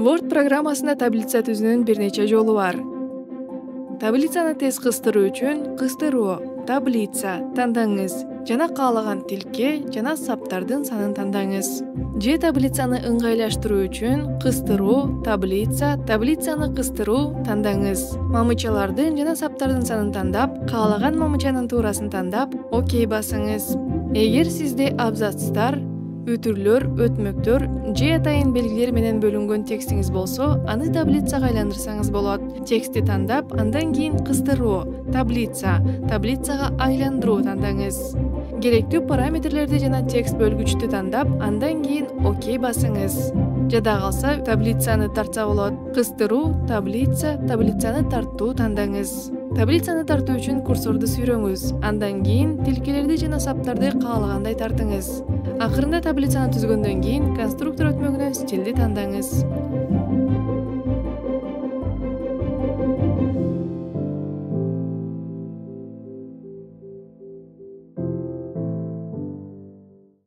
Word программасында таблица түзүүнүн бир нече жолу бар. Таблицаны тез кыстыруу үчүн кыстыруу, таблица тандаңыз жана каалаган тилке жана саптардын санын тандаңыз. Же таблицаны ыңгайлаштыруу үчүн кыстыруу, таблица, таблицаны кыстыруу тандаңыз. Мамычалардын жана саптардын санын тандап, каалаган мамычанын туурасын тандап, окей басыңыз. Эгер сизде абзацтар, үтүрлөр, өтмөктөр же атайын белгилер менен бөлүнгөн текстиңиз болсо, аны таблицага айландырсаңыз болот. Текстти тандап, андан кийин кыстыруу, таблица, таблицага айландыруу тандаңыз. Керектүү параметрлерди жана текст бөлгүчтү тандап, андан кийин окей басыңыз. Жада калса таблицаны тартса болот. Кыстыруу, таблица, таблицаны тартуу тандаңыз. Таблицаны тартуу үчүн курсорду сүйрөңүз. Андан кийин тилкелерди жана саптарды каалагандай тартыңыз. Акырында таблицаны түзгөндөн кийин конструктор өтмөгүнөн стилди тандаңыз.